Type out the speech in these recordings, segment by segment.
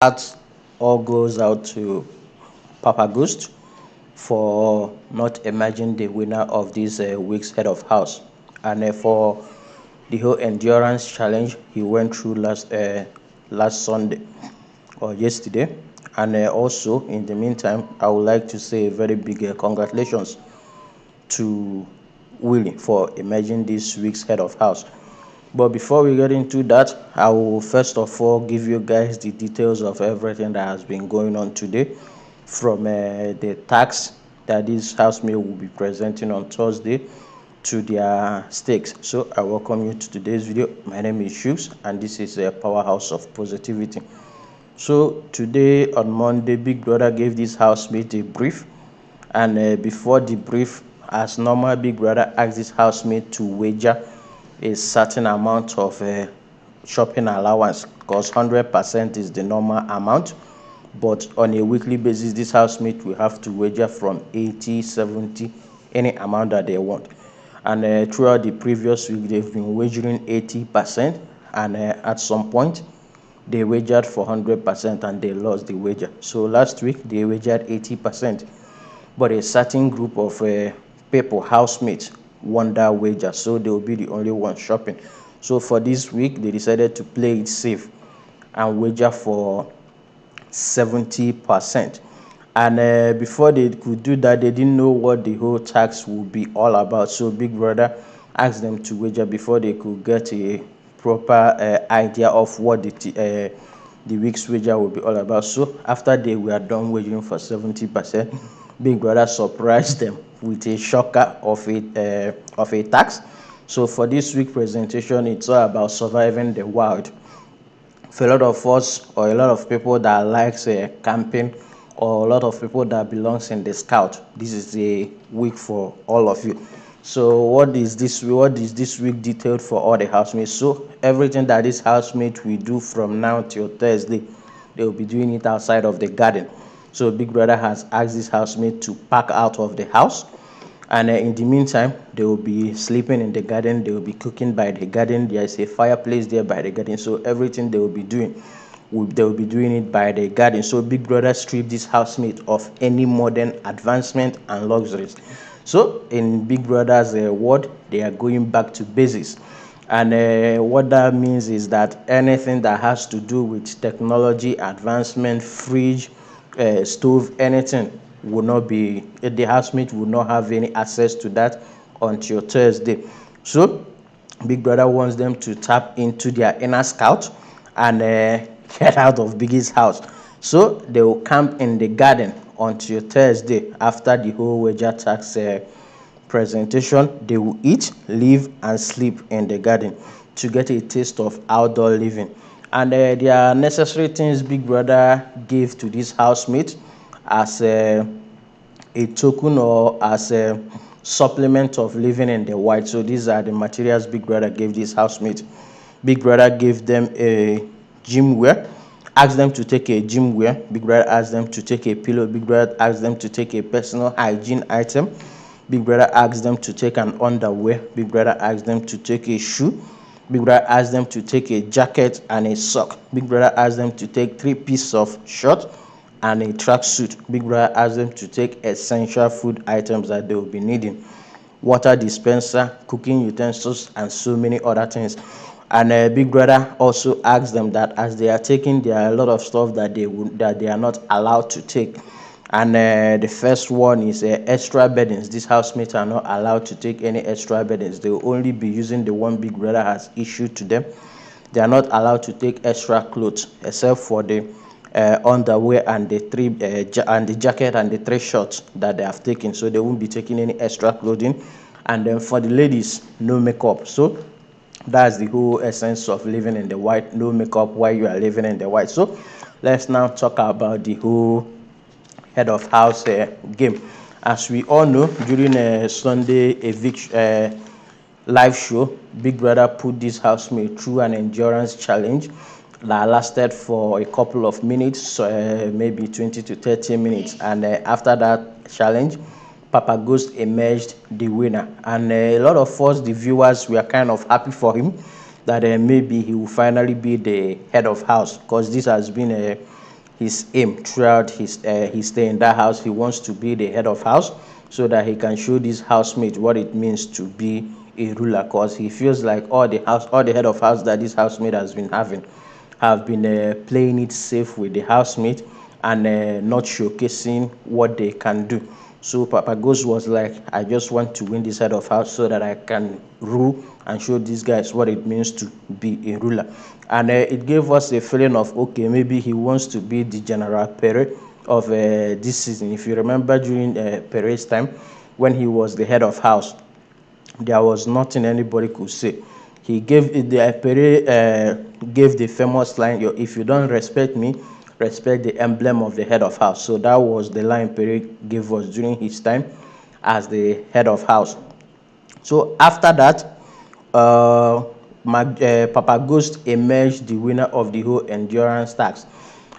That all goes out to Papa Ghost for not emerging the winner of this week's head of house, and for the whole endurance challenge he went through last Sunday or yesterday. And also, in the meantime, I would like to say a very big congratulations to Willy for emerging this week's head of house. But before we get into that, I will first of all give you guys the details of everything that has been going on today, from the tax that this housemate will be presenting on Thursday to their stakes. So I welcome you to today's video. My name is H.O.H and this is a Powerhouse of Positivity. So today on Monday, Big Brother gave this housemate a brief, and before the brief, as normal, Big Brother asked his housemate to wager a certain amount of shopping allowance, because 100% is the normal amount, but on a weekly basis this housemate will have to wager from 80, 70, any amount that they want. And throughout the previous week they've been wagering 80%, and at some point they wagered for 100% and they lost the wager. So last week they wagered 80%, but a certain group of people, housemates, won that wager, so they will be the only ones shopping. So for this week they decided to play it safe and wager for 70%. And before they could do that, they didn't know what the whole tax would be all about, so Big Brother asked them to wager before they could get a proper idea of what the week's wager will be all about. So after they were done wagering for 70%, Big Brother surprised them with a shocker of a tax. So for this week presentation, it's all about surviving the wild. For a lot of us, or a lot of people that likes camping, or a lot of people that belongs in the scout, this is a week for all of you. So what is this week detailed for all the housemates? So everything that this housemate will do from now till Thursday, they will be doing it outside of the garden. So Big Brother has asked this housemate to pack out of the house, and in the meantime they will be sleeping in the garden, they will be cooking by the garden, there is a fireplace there by the garden, so everything they will be doing, they will be doing it by the garden. So Big Brother stripped this housemate of any modern advancement and luxuries. So in Big Brother's word, they are going back to basics. And what that means is that anything that has to do with technology advancement, fridge, stove, anything will not be, the housemate will not have any access to that until Thursday. So Big Brother wants them to tap into their inner scout and get out of Biggie's house. So they will camp in the garden until Thursday. After the whole wager tax presentation, they will eat, live and sleep in the garden to get a taste of outdoor living. And there are necessary things Big Brother gave to this housemate as a token, or as a supplement of living in the white. So these are the materials Big Brother gave this housemate. Big Brother gave them a gym wear, asked them to take a gym wear. Big Brother asked them to take a pillow. Big Brother asked them to take a personal hygiene item. Big Brother asked them to take an underwear. Big Brother asked them to take a shoe. Big Brother asked them to take a jacket and a sock. Big Brother asked them to take 3 pieces of shirt and a tracksuit. Big Brother asked them to take essential food items that they will be needing: water dispenser, cooking utensils, and so many other things. And Big Brother also asked them that as they are taking, there are a lot of stuff that they are not allowed to take. And the first one is extra beddings. These housemates are not allowed to take any extra beddings. They will only be using the one Big Brother has issued to them. They are not allowed to take extra clothes except for the underwear and the and the jacket and the 3 shorts that they have taken. So they won't be taking any extra clothing. And then for the ladies, no makeup. So that's the whole essence of living in the white: no makeup while you are living in the white. So let's now talk about the whole head of house game. As we all know, during a Sunday eviction live show, Big Brother put this housemate through an endurance challenge that lasted for a couple of minutes, maybe 20 to 30 minutes. And after that challenge, Papa Ghost emerged the winner. And a lot of us, the viewers, were kind of happy for him that maybe he will finally be the head of house, because this has been his aim throughout his stay in that house. He wants to be the head of house so that he can show these housemates what it means to be a ruler, because he feels like all the head of house that this housemate has been having have been playing it safe with the housemate and not showcasing what they can do. So Papa Ghost was like, I just want to win this head of house so that I can rule and show these guys what it means to be a ruler. And it gave us a feeling of, okay, maybe he wants to be the General Pere of this season. If you remember during Pere's time, when he was the head of house, there was nothing anybody could say. He gave the Pere gave the famous line, "If you don't respect me, respect the emblem of the head of house." So that was the line Pere gave us during his time as the head of house. So after that, Papa Ghost emerged the winner of the whole endurance tax.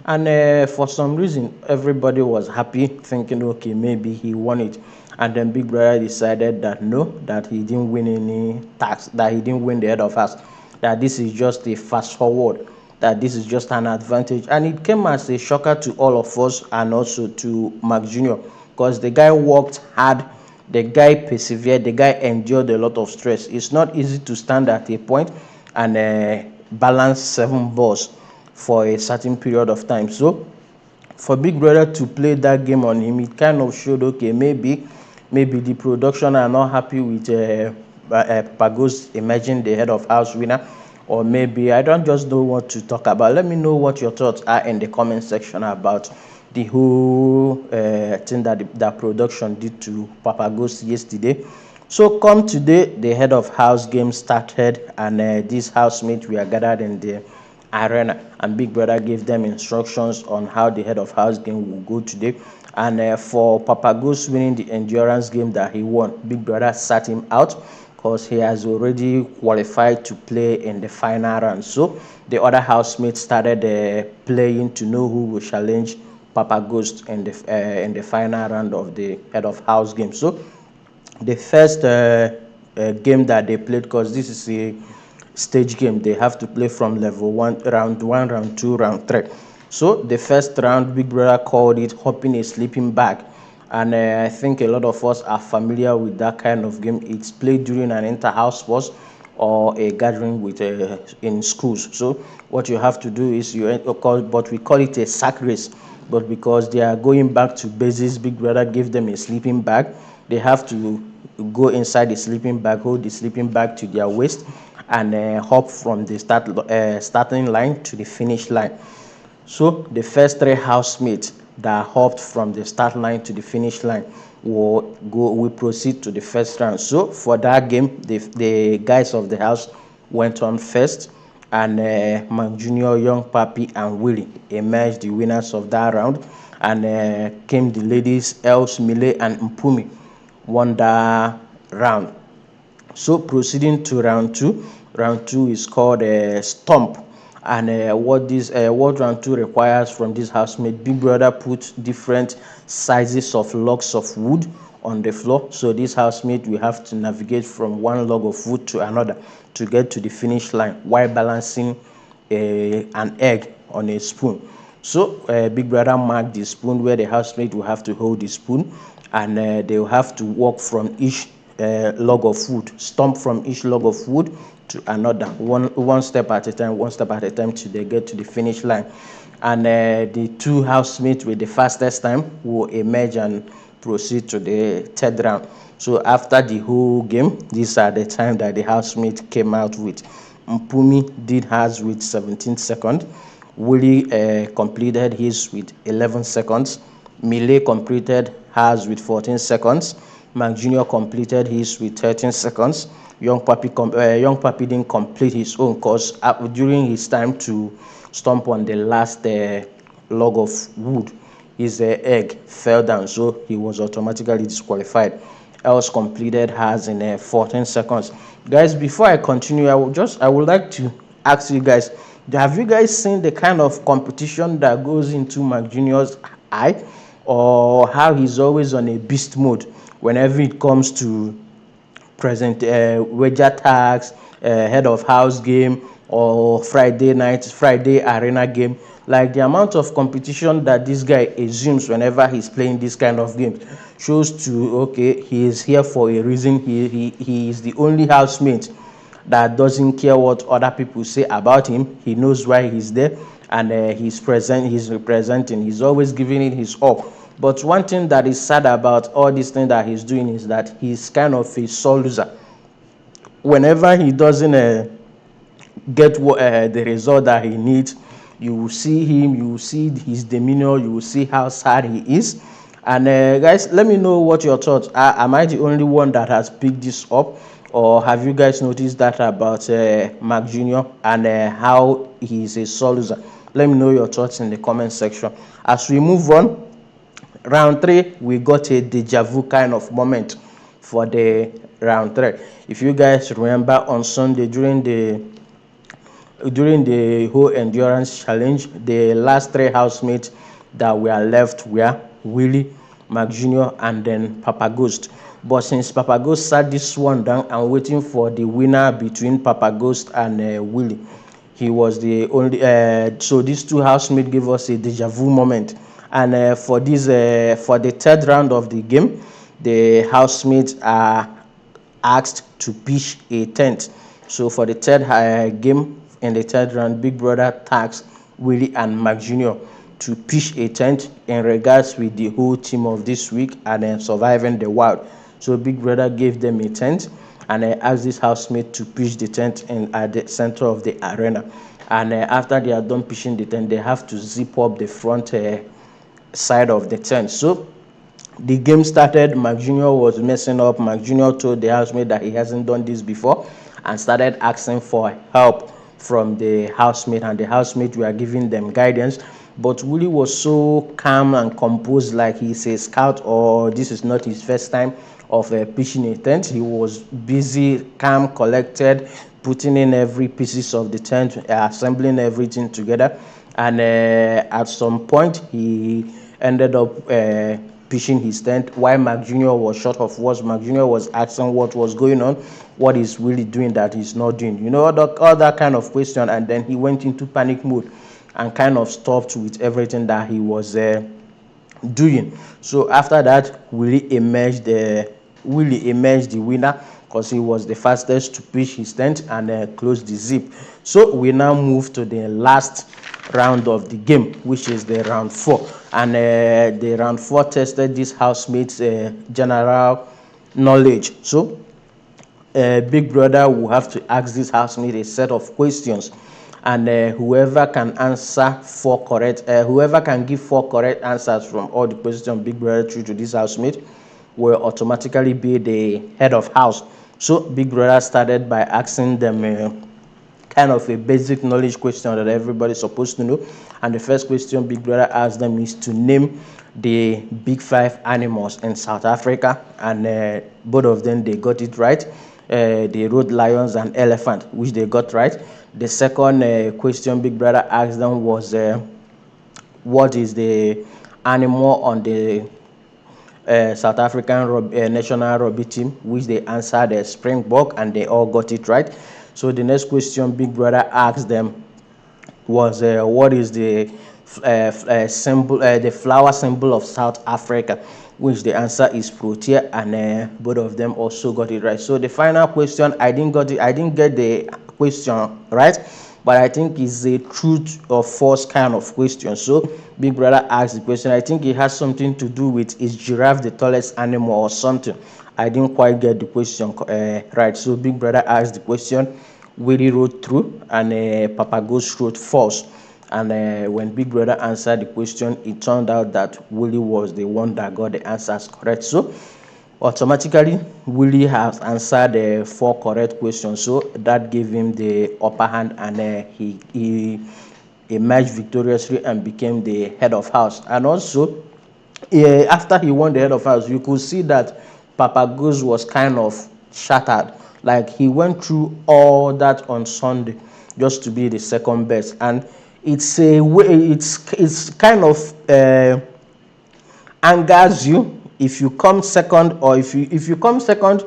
And for some reason, everybody was happy, thinking, okay, maybe he won it. And then Big Brother decided that no, that he didn't win any tax, that he didn't win the head of house, that this is just a fast forward, that this is just an advantage. And it came as a shocker to all of us and also to Mark Jr., because the guy worked hard, the guy persevered, the guy endured a lot of stress. It's not easy to stand at a point and balance 7 balls for a certain period of time. So for Big Brother to play that game on him, it kind of showed, okay, maybe the production are not happy with Pagos emerging the head of house winner, or maybe I don't just know what to talk about. Let me know what your thoughts are in the comment section about the whole thing that production did to Papagos yesterday. So come today, the head of house game started, and these housemates were gathered in the arena, and Big Brother gave them instructions on how the head of house game will go today. And for Papagos winning the endurance game that he won, Big Brother sat him out because he has already qualified to play in the final round. So the other housemates started playing to know who will challenge Papa Ghost in the final round of the head of house game. So the first game that they played, because this is a stage game, they have to play from level 1, round 1, round 2, round 3. So the first round, Big Brother called it hopping a sleeping bag, and I think a lot of us are familiar with that kind of game. It's played during an inter-house sports or a gathering with in schools. So what you have to do is but we call it a sack race, but because they are going back to basics, Big Brother gave them a sleeping bag. They have to go inside the sleeping bag, hold the sleeping bag to their waist, and hop from the starting line to the finish line. So the first 3 housemates that hopped from the start line to the finish line will proceed to the first round. So for that game, the guys of the house went on first, and Mark Jr., Young Papi, and Willy emerged the winners of that round. And came the ladies, Els, Mile, and Mpumi won that round. So proceeding to round 2, round 2 is called Stomp. And what round 2 requires from this housemate, Big Brother put different sizes of logs of wood on the floor. So this housemate will have to navigate from one log of wood to another to get to the finish line while balancing an egg on a spoon. So Big Brother marked the spoon where the housemate will have to hold the spoon, and they will have to walk from each log of wood, stomp from each log of wood to another, one step at a time till they get to the finish line. And the 2 housemates with the fastest time will emerge and proceed to the 3rd round. So after the whole game, these are the time that the housemate came out with. Mpumi did hers with 17 seconds. Willy completed his with 11 seconds. Mile completed hers with 14 seconds. Mark Jr. completed his with 13 seconds. Young Papi didn't complete his own because during his time to stomp on the last log of wood, his egg fell down, so he was automatically disqualified. Els completed hers in 14 seconds. Guys, before I continue, I would like to ask you guys, have you guys seen the kind of competition that goes into Mark Jr.'s eye, or how he's always on a beast mode whenever it comes to present wager tax, head of house game, or Friday arena game. Like the amount of competition that this guy assumes whenever he's playing this kind of games shows to, okay, he is here for a reason. He is the only housemate that doesn't care what other people say about him. He knows why he's there, and he's representing, he's always giving it his all. But one thing that is sad about all these things that he's doing is that he's kind of a sore loser. Whenever he doesn't get the result that he needs, you will see him, you will see his demeanor, you will see how sad he is. And guys, let me know what your thoughts are. Am I the only one that has picked this up, or have you guys noticed that about Mark Jr. and how he is a sore loser? Let me know your thoughts in the comment section. As we move on, round 3, we got a deja vu kind of moment for the round 3. If you guys remember, on Sunday during the whole endurance challenge, the last 3 housemates that were left were Willy, Mark Jr., and then Papa Ghost. But since Papa Ghost sat this one down and waiting for the winner between Papa Ghost and Willy, he was the only. So these 2 housemates gave us a deja vu moment. And for the 3rd round of the game, the housemates are asked to pitch a tent. So for the 3rd game, in the 3rd round, Big Brother tasked Willy and Mark Jr. to pitch a tent in regards with the whole team of this week and then surviving the wild. So Big Brother gave them a tent and asked this housemate to pitch the tent at the center of the arena. And after they are done pitching the tent, they have to zip up the front side of the tent. So the game started. Mark Jr. was messing up. Mark Jr. told the housemate that he hasn't done this before and started asking for help from the housemate, and the housemate were giving them guidance. But Willy was so calm and composed, like he's a scout, or this is not his first time of pitching a tent. He was busy, calm, collected, putting in every pieces of the tent, assembling everything together. And at some point, he ended up pitching his tent while Mark Jr. was short of words. Mark Jr. was asking what was going on, what is Willy doing that he's not doing, all that kind of question. And then he went into panic mode and kind of stopped with everything that he was doing. So after that, Willy emerged the winner because he was the fastest to pitch his tent and close the zip. So we now move to the last round of the game, which is the round 4. And the round 4 tested this housemates general knowledge. So Big Brother will have to ask this housemate a set of questions, and whoever can give 4 correct answers from all the questions Big Brother threw to this housemate will automatically be the head of house. So Big Brother started by asking them kind of a basic knowledge question that everybody's supposed to know. And the first question Big Brother asked them is to name the big 5 animals in South Africa, and both of them, they got it right. They wrote lions and elephant, which they got right. The second question Big Brother asked them was what is the animal on the South African national rugby team, which they answered Springbok, and they all got it right. So the next question Big Brother asked them was what is the symbol, the flower symbol of South Africa, which the answer is Protea, and both of them also got it right. So the final question, I didn't get the question right, but I think it's a truth or false kind of question. So Big Brother asked the question, I think it has something to do with, is giraffe the tallest animal or something. I didn't quite get the question right. So Big Brother asked the question, Willy wrote true, and Papa Ghost wrote false. And when Big Brother answered the question, it turned out that Willy was the one that got the answers correct. So automatically, Willy has answered 4 correct questions. So that gave him the upper hand, and he emerged victoriously and became the head of house. And also, after he won the head of house, you could see that Papa Ghost was kind of shattered. Like, he went through all that on Sunday just to be the second best, and it's a way, it's kind of angers you if you come second, or if you come second.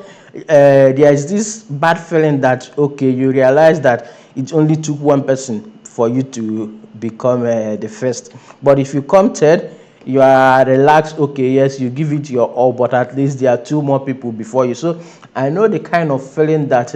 There is this bad feeling that, okay, you realize that it only took one person for you to become the first. But if you come third, you are relaxed. Okay, yes, you give it your all, but at least there are two more people before you. So I know the kind of feeling that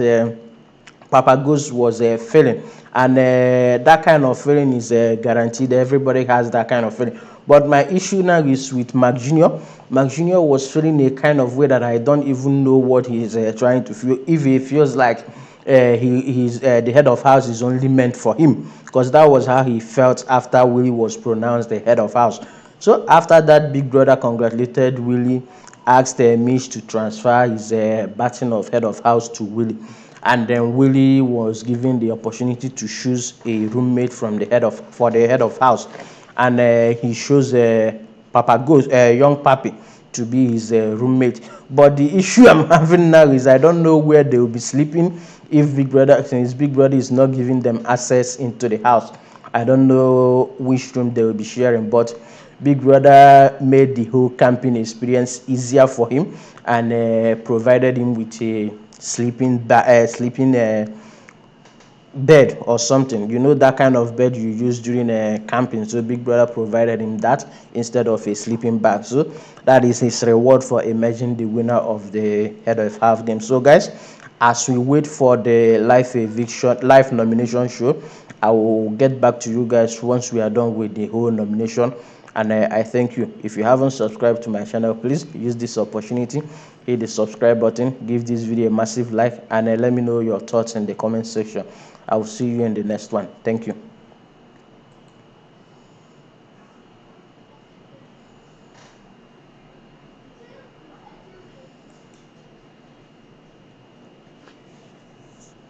Papa Ghost was feeling, and that kind of feeling is guaranteed. Everybody has that kind of feeling. But my issue now is with Mark Jr. Mark Jr. was feeling a kind of way that I don't even know what he's trying to feel. If he feels like he's the head of house is only meant for him, because that was how he felt after Willy was pronounced the head of house. So after that, Big Brother congratulated Willy, asked Mitch to transfer his baton of head of house to Willy, and then Willy was given the opportunity to choose a roommate from the head of for the head of house, and he chose Papa Ghost, young Papi, to be his roommate. But the issue I'm having now is I don't know where they will be sleeping if Big Brother, since Big Brother is not giving them access into the house. I don't know which room they will be sharing, but Big Brother made the whole camping experience easier for him, and provided him with a sleeping bed or something. You know, that kind of bed you use during camping. So Big Brother provided him that instead of a sleeping bag. So that is his reward for emerging the winner of the head of half game. So guys, as we wait for the live nomination show, I will get back to you guys once we are done with the whole nomination. And I thank you. If you haven't subscribed to my channel, please use this opportunity, hit the subscribe button, give this video a massive like, and let me know your thoughts in the comment section. I will see you in the next one. Thank you.